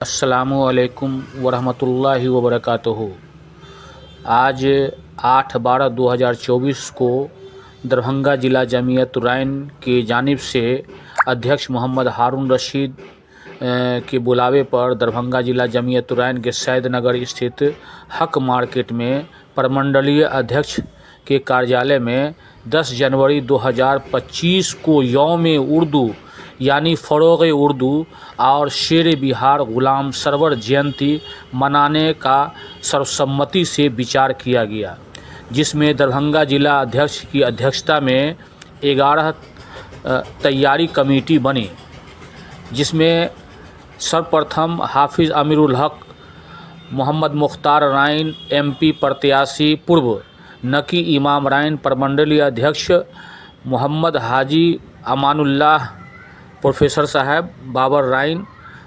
अस्सलामुअलैकुम वरहमतुल्लाहि वबरकातुहू। आज 8/12/2024 को दरभंगा ज़िला जमीयत-उर-रहमान की जानिब से अध्यक्ष मोहम्मद हारून रशीद के बुलावे पर दरभंगा ज़िला जमीयत-उर-रहमान के सैदनगर स्थित हक मार्केट में प्रमंडलीय अध्यक्ष के कार्यालय में 10 जनवरी 2025 को यौम-ए-उर्दू यानी फ़रोग़-ए-उर्दू और शेर-ए-बिहार ग़ुलाम सरवर जयंती मनाने का सर्वसम्मति से विचार किया गया, जिसमें दरभंगा जिला अध्यक्ष की अध्यक्षता में 11 तैयारी कमेटी बनी, जिसमें सर्वप्रथम हाफिज़ अमीरुल हक मोहम्मद मुख्तार राइन MP प्रत्याशी पूर्व, नकी इमाम राइन प्रमंडलीय अध्यक्ष मोहम्मद हाजी अमानुल्लाह प्रोफेसर साहब बाबर राइन,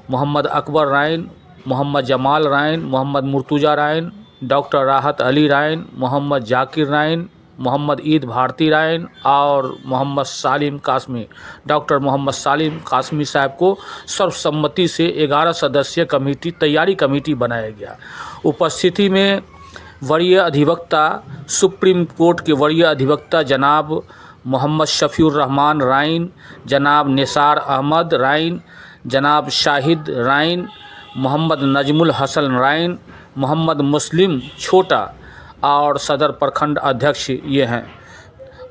मोहम्मद अकबर राइन, मोहम्मद जमाल राइन, मोहम्मद मुर्तुजा राइन, डॉक्टर राहत अली राइन, मोहम्मद जाकिर राइन, मोहम्मद ईद भारती राइन और मोहम्मद सालिम कासमी। डॉक्टर मोहम्मद सालिम कासमी साहब को सर्वसम्मति से 11 सदस्यीय कमेटी तैयारी कमेटी बनाया गया। उपस्थिति में वरीय अधिवक्ता सुप्रीम कोर्ट के वरीय अधिवक्ता जनाब मोहम्मद शफीउर रहमान राइन, जनाब निसार अहमद राइन, जनाब शाहिद राइन, मोहम्मद नजमुल हसन राइन, मोहम्मद मुस्लिम छोटा और सदर प्रखंड अध्यक्ष ये हैं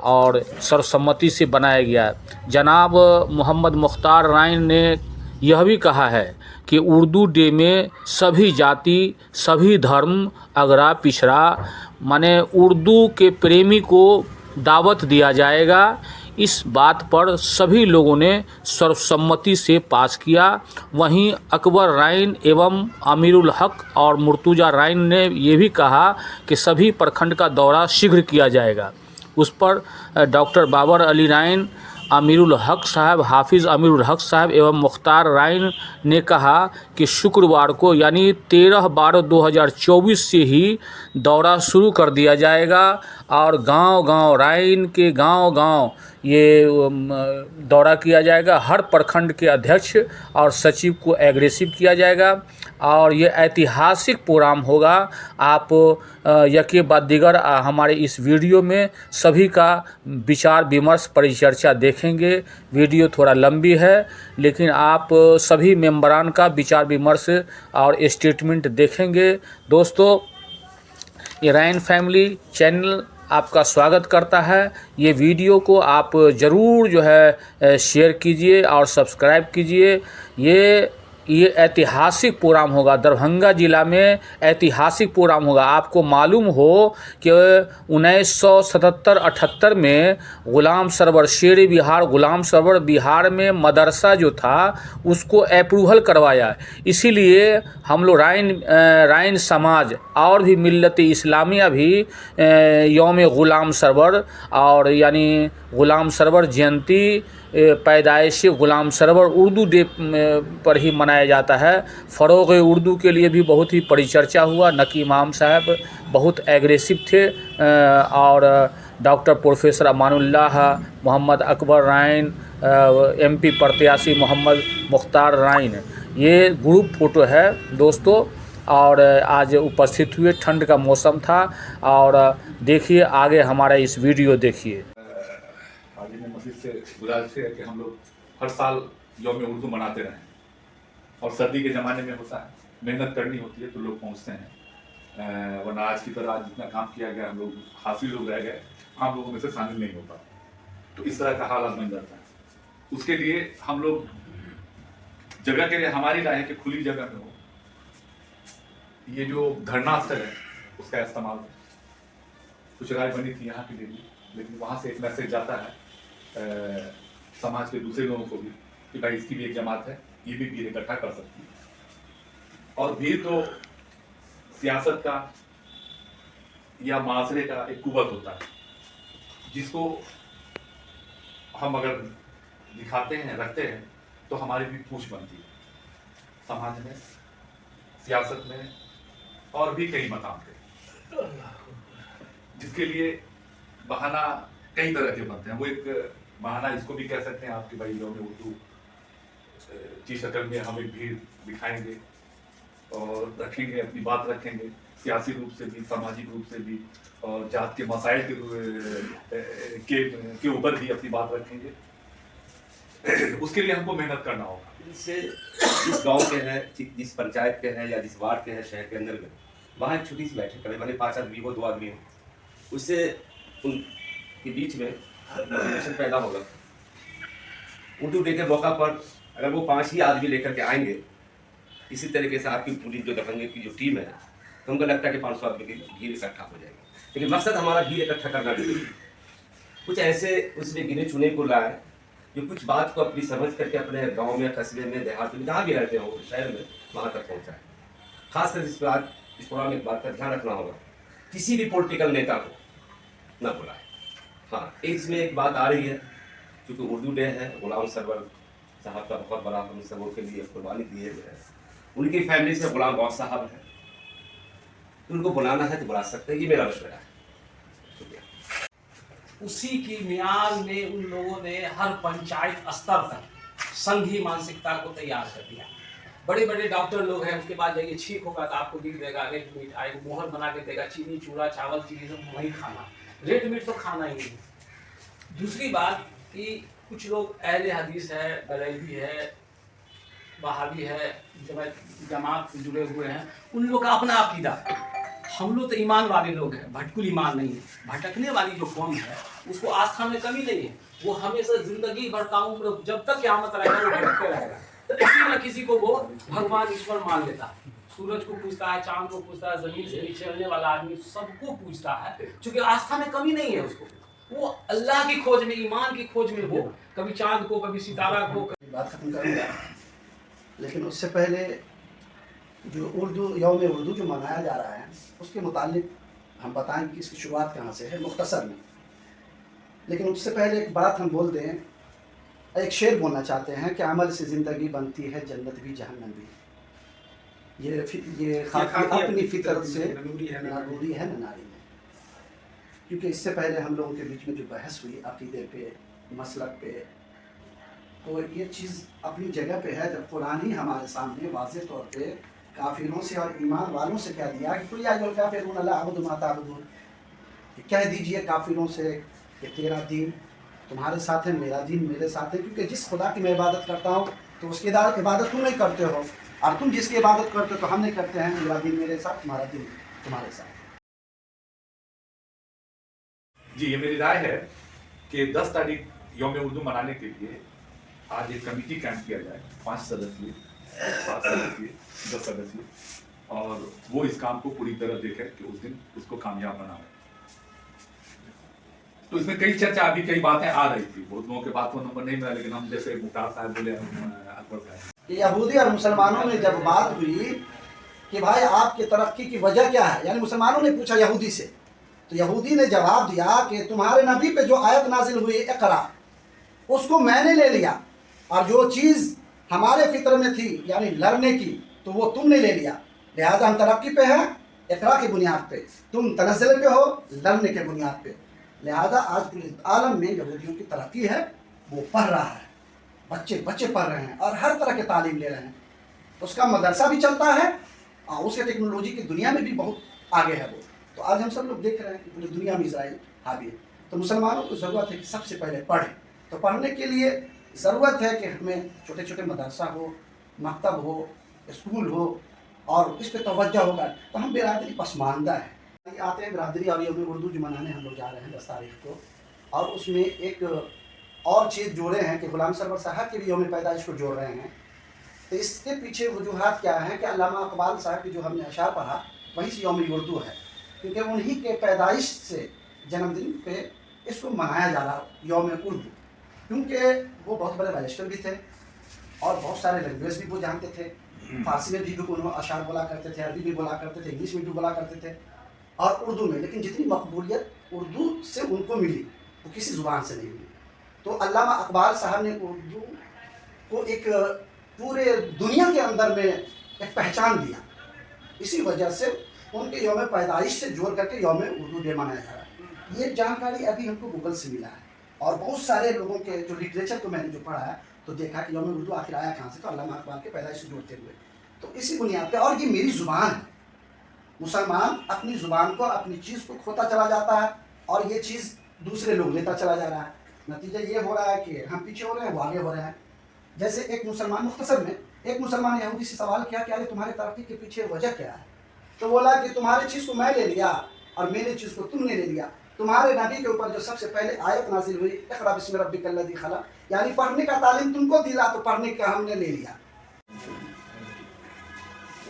और सर्वसम्मति से बनाया गया। जनाब मोहम्मद मुख्तार राइन ने यह भी कहा है कि उर्दू डे में सभी जाति, सभी धर्म, अगरा पिछड़ा माने उर्दू के प्रेमी को दावत दिया जाएगा। इस बात पर सभी लोगों ने सर्वसम्मति से पास किया। वहीं अकबर राइन एवं अमीरुल हक और मुर्तुजा राइन ने ये भी कहा कि सभी प्रखंड का दौरा शीघ्र किया जाएगा। उस पर डॉक्टर बाबर अली राइन, अमीरुल हक साहब, हाफिज़ अमीरुल हक साहब एवं मुख्तार राइन ने कहा कि शुक्रवार को यानी 13/12/2024 से ही दौरा शुरू कर दिया जाएगा और गांव-गांव राइन के गांव-गांव ये दौरा किया जाएगा। हर प्रखंड के अध्यक्ष और सचिव को एग्रेसिव किया जाएगा और ये ऐतिहासिक प्रोग्राम होगा। आप यके बाद दीगर हमारे इस वीडियो में सभी का विचार विमर्श परिचर्चा देखेंगे। वीडियो थोड़ा लंबी है लेकिन आप सभी मेंबरान का विचार विमर्श और स्टेटमेंट देखेंगे। दोस्तों, ये राइन फैमिली चैनल आपका स्वागत करता है। ये वीडियो को आप ज़रूर जो है शेयर कीजिए और सब्सक्राइब कीजिए। ये ऐतिहासिक प्रोग्राम होगा, दरभंगा ज़िला में ऐतिहासिक प्रोग्राम होगा। आपको मालूम हो कि 1977-78 में ग़ुलाम सरवर शेर-ए-बिहार ग़ुलाम सरवर बिहार में मदरसा जो था उसको अप्रूवल करवाया। इसीलिए हम लोग राइन समाज और भी मिल्लत-ए इस्लामिया भी यौम ग़ुलाम सरवर और यानी ग़ुलाम सरवर जयंती पैदाइश ग़ुलाम सरवर उर्दू डे पर ही मनाया जाता है। फ़रोग़-ए-उर्दू के लिए भी बहुत ही परिचर्चा हुआ। नकी इमाम साहब बहुत एग्रेसिव थे और डॉक्टर प्रोफेसर अमानुल्लाह, मोहम्मद अकबर राइन, MP प्रत्याशी मोहम्मद मुख्तार राइन, ये ग्रुप फ़ोटो है दोस्तों। और आज उपस्थित हुए, ठंड का मौसम था और देखिए आगे हमारा इस वीडियो देखिए। हाजी ने मस्जिद से गुजारिश है कि हम लोग हर साल यौम उर्दू मनाते रहें और सर्दी के ज़माने में होता है, मेहनत करनी होती है तो लोग पहुंचते हैं, वरना आज की तरह आज जितना काम किया गया हम लोग काफ़ी लोग रह गए, आम लोगों में से शामिल नहीं हो पाए, तो इस तरह का हालात बन जाता है। उसके लिए हम लोग जगह के लिए हमारी राय है कि खुली जगह में हो, ये जो धरना स्थल है उसका इस्तेमाल, कुछ राय बनी थी यहाँ के लिए भी, लेकिन वहाँ से एक मैसेज जाता है समाज के दूसरे लोगों को भी कि भाई इसकी भी एक जमात है, ये भी भीड़ इकट्ठा कर सकती है। और भीड़ तो सियासत का या माशरे का एक कुव्वत होता है, जिसको हम अगर दिखाते हैं, रखते हैं, तो हमारी भी पूछ बनती है समाज में, सियासत में और भी कई मकाम पे, जिसके लिए बहाना कई तरह के बनते हैं। वो एक बहाना इसको भी कह सकते हैं आप कि भाई यौम उर्दू की शक्ल में हम एक भीड़ दिखाएंगे और रखेंगे, अपनी बात रखेंगे, सियासी रूप से भी, सामाजिक रूप से भी, और जात के मसाइल के ऊपर भी अपनी बात रखेंगे। उसके लिए हमको मेहनत करना होगा। इससे जिस गांव के हैं, जिस पंचायत के हैं या जिस वार्ड के हैं शहर के अंदर में, वहाँ एक छोटी सी बैठक करें, भले 5 आदमी हो, 2 आदमी हो, उससे उनके बीच में मोटिवेशन पैदा होगा। उर्दू डे के मौका पर अगर वो 5 ही आदमी लेकर के आएंगे, इसी तरीके से आपकी पूरी जो दरभंगे की जो टीम है, तो हमको लगता है कि 500 आदमी की भीड़ इकट्ठा हो जाएगी। लेकिन मकसद हमारा भीड़ इकट्ठा करना नहीं है, कुछ ऐसे उसमें गिने चुने को लाए जो कुछ बात को अपनी समझ करके अपने गांव में, कस्बे में, देहात में, जहाँ भी रहते हो शहर में, वहाँ तक पहुँचाए। खासकर इस प्रोग्राम में एक बात का ध्यान रखना होगा, किसी भी पॉलिटिकल नेता को ना बुलाए। हाँ, इसमें एक बात आ रही है, क्योंकि उर्दू डे है, गुलाम सरवर साहब का बहुत बड़ा हम सबों के लिए कुर्बानी दिए हुए हैं, उनकी फैमिली से गुलाम गौस साहब है, तो उनको बुलाना है तो बुला सकते हैं, ये मेरा मशवरा है। उसी की मियाद में उन लोगों ने हर पंचायत स्तर तक संघी मानसिकता को तैयार कर दिया। बड़े बड़े डॉक्टर लोग हैं, उसके बाद जाइए छींक होगा तो आपको दिख देगा रेड मीट, आएगा मोहर बना के देगा, चीनी चूड़ा चावल चीनी सब वही खाना, रेड मीट तो खाना ही नहीं। दूसरी बात कि कुछ लोग अहले हदीस है, बरेलवी है, वहाबी है, जमात से जुड़े हुए हैं, उन लोग का अपना अकीदा। हम लोग तो ईमान वाले लोग हैं, भटकुल ईमान नहीं है। भटकने वाली जो कौम है उसको आस्था में कमी नहीं है, वो हमेशा जिंदगी भर काउंट, जब तक क़यामत रहेगा वो भटकते रहेगा। तो किसी न किसी को वो भगवान ईश्वर मान लेता है, सूरज को पूजता है, चांद को पूजता है, जमीन से नीचे चलने वाला आदमी सबको पूजता है, क्योंकि आस्था में कमी नहीं है उसको। वो अल्लाह की खोज में, ईमान की खोज में हो, कभी चांद को, कभी सितारा को। बात खत्म करूँगा, लेकिन उससे पहले जो यौम उर्दू जो मनाया जा रहा है उसके मुतालिक हम बताएं कि इसकी शुरुआत कहाँ से है, मुख्तसर में। लेकिन उससे पहले एक बात हम बोल दें, एक शेर बोलना चाहते हैं कि अमल से ज़िंदगी बनती है, जन्नत भी जहन्नम भी। ये खाकी अपनी फितरत से नूरी है न नारी में। क्योंकि इससे पहले हम लोगों के बीच में जो बहस हुई अक़ीदे पे, मसलक पे, तो ये चीज़ अपनी जगह पे है। जब कुरान ही हमारे सामने वाज़ेह तौर पे काफिरों से और ईमान वालों से कह दिया कि कुल या अय्युहल काफिरून ला अअबुदु मा ताअबुदून, कह दीजिए काफिरों से कि तेरा दीन तुम्हारे साथ है, मेरा दीन मेरे साथ है। क्योंकि जिस खुदा की मैं इबादत करता हूँ तो उसकी इबादत तुम नहीं करते हो, और तुम जिसकी इबादत करते हो तो हम नहीं करते हैं। मेरा दीन मेरे साथ, तुम्हारा दीन तुम्हारे साथ। जी, ये मेरी राय है कि 10 तारीख यौम उर्दू मनाने के लिए आज एक कमेटी कैंप किया जाए, 5 सदस्यीय, 7 सदस्यीय, 10 सदस्यीय, और वो इस काम को पूरी तरह देखे कि उस दिन इसको कामयाब बनाए। तो इसमें कई चर्चा, अभी कई बातें आ रही थी, बहुत लोगों के बात को नंबर नहीं मिला, लेकिन हम जैसे मुख्तार साहब बोले, अकबर साहब, यहूदी और मुसलमानों में जब बात हुई कि भाई आपकी तरक्की की वजह क्या है, यानी मुसलमानों ने पूछा यहूदी से, तो यहूदी ने जवाब दिया कि तुम्हारे नबी पे जो आयत नाजिल हुई इक़रा, उसको मैंने ले लिया, और जो चीज़ हमारे फितर में थी यानी लड़ने की, तो वो तुमने ले लिया। लिहाजा हम तरक्की पे हैं इक़रा की बुनियाद पे, तुम तनज़्ज़ुल पे हो लड़ने के बुनियाद पे। लिहाजा आज पूरे आलम में यहूदियों की तरक्की है, वो पढ़ रहा है, बच्चे पढ़ रहे हैं और हर तरह के तालीम ले रहे हैं। उसका मदरसा भी चलता है और उसके टेक्नोलॉजी की दुनिया में भी बहुत आगे है वो। तो आज हम सब लोग देख रहे हैं कि पूरी दुनिया में इजराइल हावी है। तो मुसलमानों को ज़रूरत है कि सबसे पहले पढ़ें। तो पढ़ने के लिए ज़रूरत है कि हमें छोटे छोटे मदरसा हो, मकतब हो, स्कूल हो, और इस पर तवज्जो होगा। तो हम बिरादरी पसमानदा है, आते हैं बिरादरी और यौम उर्दू जो मनाने हम लोग जा रहे हैं 10 तारीख को, और उसमें एक और चीज़ जोड़े हैं कि गुलाम सरवर साहब के भी यौम पैदाइश को जोड़ रहे हैं। तो इसके पीछे वजूहात क्या हैं कि अल्लामा इकबाल साहब की जो हमने अशार पढ़ा वहीं से यौम उर्दू है, क्योंकि उन्हीं के पैदाइश से जन्मदिन पे इसको मनाया जा रहा यौम उर्दू। क्योंकि वो बहुत बड़े बैरिस्टर भी थे और बहुत सारे लैंग्वेज भी वो जानते थे, फारसी में भी उन्होंने अशार बोला करते थे, अरबी भी बोला करते थे, इंग्लिश में भी बोला करते थे और उर्दू में। लेकिन जितनी मकबूलियत उर्दू से उनको मिली वो किसी ज़ुबान से नहीं मिली। तो अल्लामा इकबाल साहब ने उर्दू को एक पूरे दुनिया के अंदर में एक पहचान दिया। इसी वजह से उनके यौम पैदाइश से जोड़ करके यौम उर्दू डे मनाया जा रहा है। ये जानकारी अभी हमको गूगल से मिला है और बहुत सारे लोगों के जो लिटरेचर को मैंने जो पढ़ा है तो देखा कि यौम उर्दू आखिर आया कहाँ से, तो अल्लामा इकबाल के पैदाइश से जोड़ते हुए। तो इसी बुनियाद पे, और ये मेरी जुबान है, मुसलमान अपनी जुबान को, अपनी चीज़ को खोता चला जाता है और ये चीज़ दूसरे लोग लेता चला जा रहा है। नतीजा ये हो रहा है कि हम पीछे हो रहे हैं, वो आगे हो रहे हैं। जैसे एक मुसलमान, मुख्तसर में एक मुसलमान ने यहूदी से सवाल किया कि अरे तुम्हारे तरक्की के पीछे वजह क्या है? तो बोला कि तुम्हारी चीज़ को मैं ले लिया और मेरी चीज़ को तुमने ले लिया। तुम्हारे नबी के ऊपर जो सबसे पहले आयत नाजिल हुई, इक़रा बिस्मि रब्बिकल लज़ी खलक़, यानी पढ़ने का तालीम तुमको दिला तो पढ़ने का हमने ले लिया।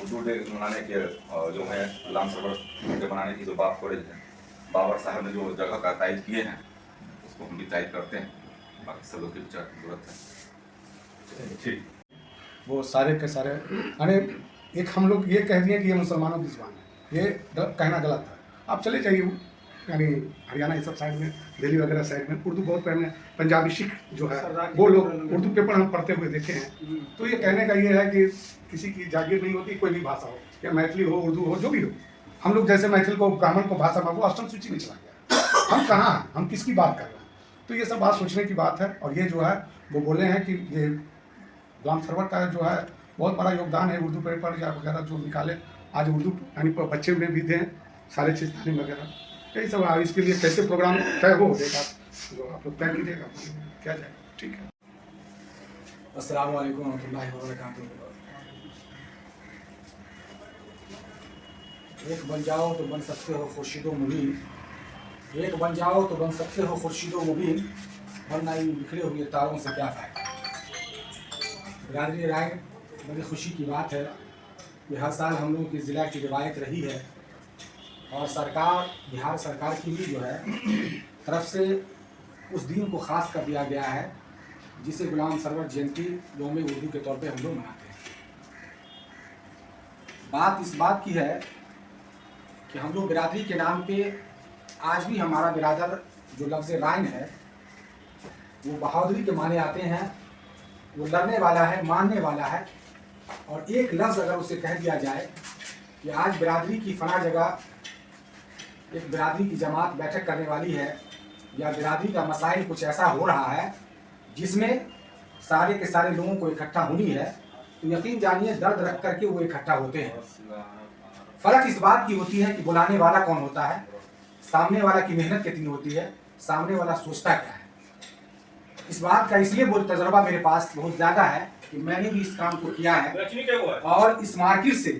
उर्दू डे मनाने के जो है गुलाम सरवर के बनाने की जो बात कॉलेज है, बाबर साहब ने जो जगह का तायद किए हैं उसको हम भी तायद करते हैं। बाकी सब लोग के विचार की जरूरत है। ठीक। वो सारे के सारे, अरे एक हम लोग ये कह दिए कि ये मुसलमानों की ज़ुबान है, ये कहना गलत है। आप चले जाइए यानी हरियाणा ये सब साइड में, दिल्ली वगैरह साइड में उर्दू बहुत पढ़ने, पंजाबी सिख जो है वो लोग उर्दू पेपर हम पढ़ते हुए देखे हैं। तो ये कहने का ये है कि किसी की जागीर नहीं होती, कोई भी भाषा हो, या मैथिली हो, उर्दू हो, जो भी हो। हम लोग जैसे मैथिल को, ब्राह्मण को भाषा में, वो अष्टम सूची में चला गया। हम कहाँ हैं, हम किसकी बात कर रहे हैं? तो ये सब बात सोचने की बात है। और ये जो है वो बोले हैं कि ये गुलाम सरवर का जो है बहुत बड़ा योगदान है उर्दू पेपर या वगैरह जो निकाले। आज उर्दू यानी बच्चे में भी दें सारे चीज़ तालीम वगैरह, यही सब। इसके लिए कैसे प्रोग्राम तय हो देगा, जो आप लोग तय कीजिएगा, क्या जाएगा। ठीक है। अस्सलाम वालेकुम रहमतुल्लाहि व बरकातुहू। एक बन जाओ तो बन सकते हो खुर्शीदो मुबीन, एक बन जाओ तो बन सकते हो खुर्शीदो मुबीन, वरना इन बिखरे हुए तारों से क्या फ़ायदा। बिरादरी राय, बड़ी खुशी की बात है कि हर साल हम लोगों की ज़िला की रिवायत रही है और सरकार, बिहार सरकार की भी जो है तरफ से उस दिन को ख़ास कर दिया गया है जिसे गुलाम सरवर जयंती यौम उर्दू के तौर पे हम लोग मनाते हैं। बात इस बात की है कि हम लोग बिरादरी के नाम पे आज भी हमारा बिरादर जो लफ्ज़ राइन है वो बहादुरी के माने आते हैं, वो लड़ने वाला है, मानने वाला है। और एक लफ्ज़ अगर उसे कह दिया जाए कि आज बिरादरी की फला जगह एक बिरादरी की जमात बैठक करने वाली है या बिरादरी का मसाइल कुछ ऐसा हो रहा है जिसमें सारे के सारे लोगों को इकट्ठा होनी है, तो यकीन जानिए दर्द रख करके वो इकट्ठा होते हैं। फ़र्क इस बात की होती है कि बुलाने वाला कौन होता है, सामने वाला की मेहनत कितनी होती है, सामने वाला सोचता क्या है। इस बात का इसलिए वो तजर्बा मेरे पास बहुत ज़्यादा है कि मैंने भी इस काम को किया है और इस मार्केट से,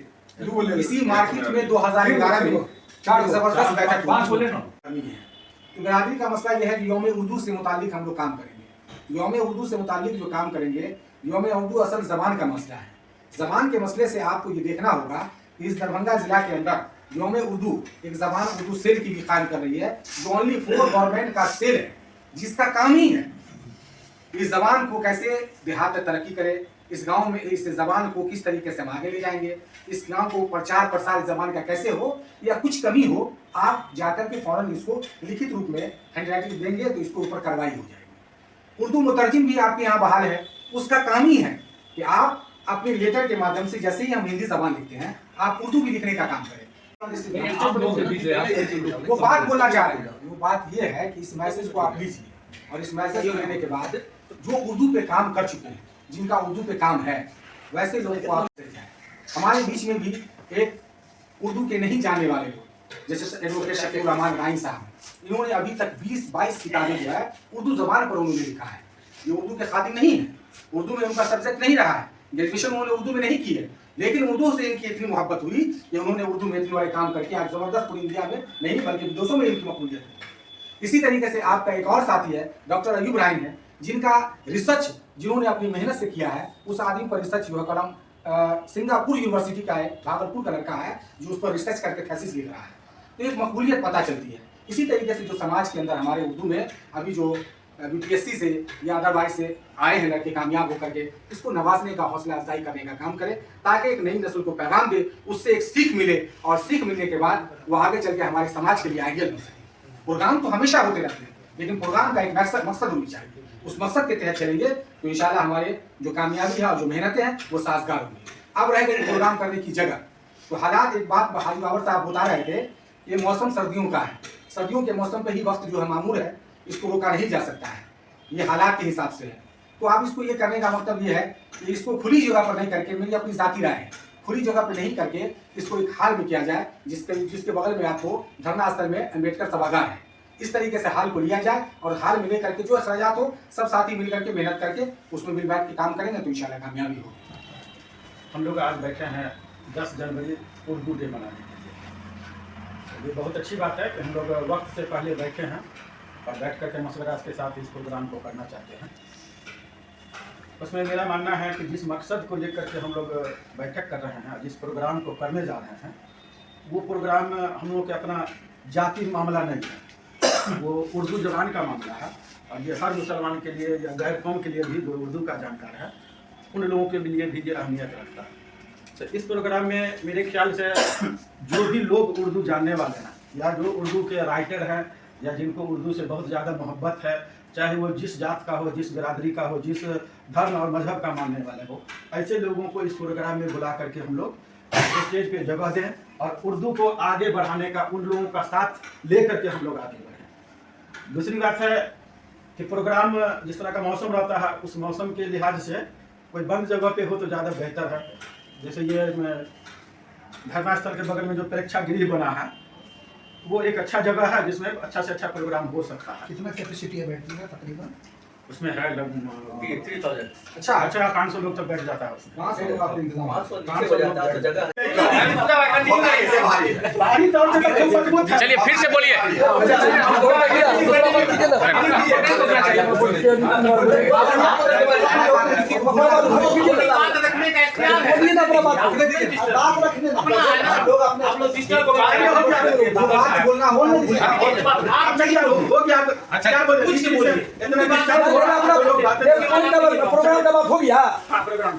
इसी मार्केट में 2011 में 4 ज़बरदस्त बैठक हुई है। तो बिरादरी का मसला यह है कि यौम उर्दू से मुतालिक हम लोग काम करेंगे। यौम उर्दू से मुतालिक जो काम करेंगे, यौम उर्दू असल ज़बान का मसला है। ज़बान के मसले से आपको ये देखना होगा कि इस दरभंगा ज़िला के अंदर यौम उर्दू एक ज़बान उर्दू सेल की भी कायम कर रही है, जो ओनली 4 गवर्नमेंट का सेल है, जिसका काम ही है इस ज़बान को कैसे देहात में तरक्की करे, इस गांव में इस ज़बान को किस तरीके से हम आगे ले जाएंगे, इस गांव को प्रचार प्रसार इस ज़बान का कैसे हो, या कुछ कमी हो आप जाकर के फ़ौरन इसको लिखित रूप में हैंड राइटिंग देंगे तो इसको ऊपर कार्रवाई हो जाएगी। उर्दू मुतरजिम भी आपके यहाँ बहाल है, उसका काम ही है कि आप अपने लेटर के माध्यम से, जैसे ही हम हिंदी ज़बान लिखते हैं, आप उर्दू भी लिखने का काम करें। वो बात बोलना चाह रहे हैं, वो बात ये है कि इस मैसेज को आप लीजिए और इस मैसेज को लेने के बाद जो उर्दू पे काम कर चुके हैं, जिनका उर्दू पे काम है, वैसे लोगों को आप जाए। हमारे बीच में भी एक उर्दू के नहीं जानने वाले लोग, जैसे एडवोकेट शकील रहमान राइन साहब, इन्होंने अभी तक 20-22 किताबें जो है उर्दू ज़बान पर उन्होंने लिखा है। ये उर्दू के खातिर नहीं है, उर्दू में उनका सब्जेक्ट नहीं रहा है, ग्रेजुएशन उन्होंने उर्दू में नहीं की है, लेकिन उर्दू से इनकी इतनी मोहब्बत हुई कि उन्होंने उर्दू में इतने वाले काम करके आज ज़बरदस्त पूरी इंडिया में नहीं बल्कि विदेशों में इनकी मकबूलियत है। इसी तरीके से आपका एक और साथी है डॉक्टर अयूब राइन है, जिनका रिसर्च जिन्होंने अपनी मेहनत से किया है, उस आदमी पर रिसर्च जो है कलम सिंगापुर यूनिवर्सिटी का है, भागलपुर का लड़का है जो उस पर रिसर्च करके थीसिस लिख रहा है, तो एक मकबूलियत पता चलती है। इसी तरीके से जो समाज के अंदर हमारे उर्दू में अभी जो BPSC से या अदरवाइज से आए हैं लड़के कामयाब होकर के, इसको नवाजने का, हौसला अफजाई करने का काम करें, ताकि एक नई नस्ल को पैगाम दे, उससे एक सीख मिले और सीख मिलने के बाद वो आगे चल के हमारे समाज के लिए आइडियल बन सके। प्रोग्राम तो हमेशा होते रहते हैं, लेकिन प्रोग्राम का एक मकसद होनी चाहिए, उस मकसद के तहत चलेंगे तो इंशाल्लाह हमारे जो कामयाबी है और जो मेहनतें हैं वो साजगार होंगी। अब रह गई प्रोग्राम करने की जगह, तो हालात, एक बात हाजी बाबर साहब बता रहे थे, ये मौसम सर्दियों का है, सर्दियों के मौसम पे ही वक्त जो है मामूल है, इसको रोका नहीं जा सकता है, ये हालात के हिसाब से है। तो आप इसको ये करने का मतलब ये है कि इसको खुली जगह पर नहीं करके, मेरी अपनी ज़ाती राय है खुली जगह पे नहीं करके इसको एक हाल में किया जाए, जिसके बगल में आपको धरना स्थल में अम्बेडकर सभागार है। इस तरीके से हाल को लिया जाए और हाल में लेकर के जो अखराजात हो सब साथी मिल करके मेहनत करके उसमें मिल बैठ के काम करेंगे तो इंशाल्लाह कामयाबी होगी। हम लोग आज बैठे हैं 10 जनवरी उर्दू डे मनाने के लिए। ये बहुत अच्छी बात है कि हम लोग वक्त से पहले बैठे हैं और बैठ करके मशवरा के साथ इस प्रोग्राम को करना चाहते हैं। उसमें मेरा मानना है कि जिस मकसद को लेकर के हम लोग बैठक कर रहे हैं, जिस प्रोग्राम को करने जा रहे हैं, वो प्रोग्राम हम लोग के अपना जाति मामला नहीं है, वो उर्दू ज़बान का मामला है। और ये हर मुसलमान के लिए या गैर कौम के लिए भी जो उर्दू का जानकार है उन लोगों के लिए भी ये अहमियत रखता है। तो इस प्रोग्राम में मेरे ख्याल से जो भी लोग उर्दू जानने वाले हैं या जो उर्दू के राइटर हैं या जिनको उर्दू से बहुत ज़्यादा मोहब्बत है, चाहे वो जिस जात का हो, जिस बिरादरी का हो, जिस धर्म और मजहब का मानने वाले हो, ऐसे लोगों को इस प्रोग्राम में बुला करके हम लोग स्टेज पे जगह दें और उर्दू को आगे बढ़ाने का उन लोगों का साथ ले करके हम लोग आगे बढ़ें। दूसरी बात है कि प्रोग्राम जिस तरह का मौसम रहता है उस मौसम के लिहाज से कोई बंद जगह पे हो तो ज़्यादा बेहतर है। जैसे ये धरना स्थल के बगल में जो प्रेक्षागृह बना है वो एक अच्छा जगह है जिसमें अच्छा से अच्छा प्रोग्राम हो सकता है। कितना कैपेसिटी है बैठने का तकरीबन? उसमें है 3000 अच्छा 500 लोग तक बैठ जाता है उसमें। 500 लोग आपका इंतजाम है। 500 लोग जगह बाहरी तौर से तो मजबूत है। चलिए फिर से बोलिए। बात रखने लोग अपने सिस्टर को बात बोलना हो नहीं प्रोग्राम हो गया।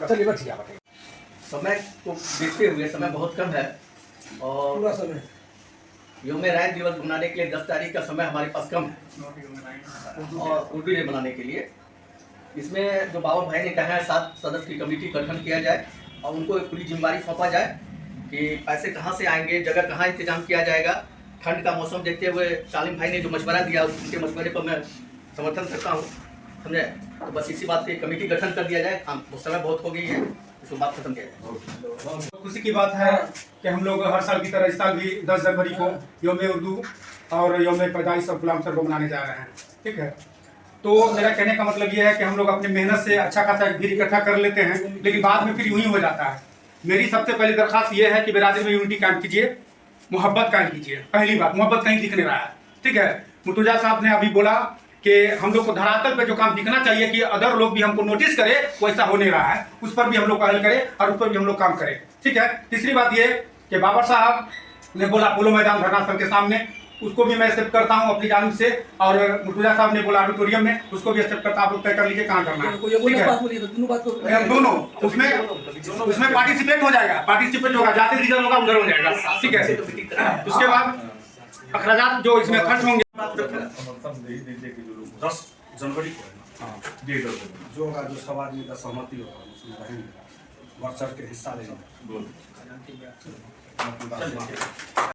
चलिए बढ़िया। समय को देखते हुए समय बहुत कम है और पूरा समय यौम राइन दिवस मनाने के लिए 10 तारीख का समय हमारे पास कम है और उर्दू डे मनाने के लिए इसमें जो बाबर भाई ने कहा है 7 सदस्य की कमेटी गठन किया जाए और उनको एक पूरी जिम्मेदारी सौंपा जाए कि पैसे कहाँ से आएंगे, जगह कहाँ इंतजाम किया जाएगा। ठंड का मौसम देखते हुए सालिम भाई ने जो मशवरा दिया उनके मशवरे पर मैं समर्थन करता हूँ, समझे। तो बस इसी बात पे कमेटी गठन कर दिया जाए। वो समय बहुत हो गई है, इसको बात खत्म किया जाए। खुशी की बात है कि हम लोग हर साल की तरह इस साल भी 10 जनवरी को यौम उर्दू और यौम पैदाइश और गुलाम सर को मनाने जा रहे हैं, ठीक है। तो मेरा कहने का मतलब ये है कि हम लोग अपनी मेहनत से अच्छा खासा भीड़ इकट्ठा कर लेते हैं, लेकिन बाद में फिर यूं ही हो जाता है। मेरी सबसे पहली दरख्वास्त ये है कि बिरादरी में यूनिटी कायम कीजिए, मोहब्बत कायम कीजिए। पहली बात, मोहब्बत कहीं दिख नहीं रहा है, ठीक है। मुर्तजा साहब ने अभी बोला कि हम लोग को धरातल पे जो काम दिखना चाहिए कि अदर लोग भी हमको नोटिस करें, वो ऐसा हो नहीं रहा है। उस पर भी हम लोग पहल करें और उस पर भी हम लोग काम करें, ठीक है। तीसरी बात ये कि बाबर साहब ने बोला पोलो मैदान धरना स्थल के सामने, उसको भी मैं एक्सेप्ट करता हूं अपनी जानिब से, और मुर्तजा साहब ने बोला ऑडिटोरियम में, उसको भी एक्सेप्ट करता। आप लोग तय कर लीजिए कहाँ करना है, ठीक है। दोनों उसमें पार्टिसिपेट हो जाएगा, पार्टिसिपेट होगा, जाते रिजर्व होगा उधर हो जाएगा, ठीक है। उसके बाद अखराजात जो इसमें खर्च होंगे 10 जनवरी को है ना, जो होगा जो सब आदमी का सहमति होगा उसमें रहेंगे, बढ़ चढ़ के हिस्सा लेंगे।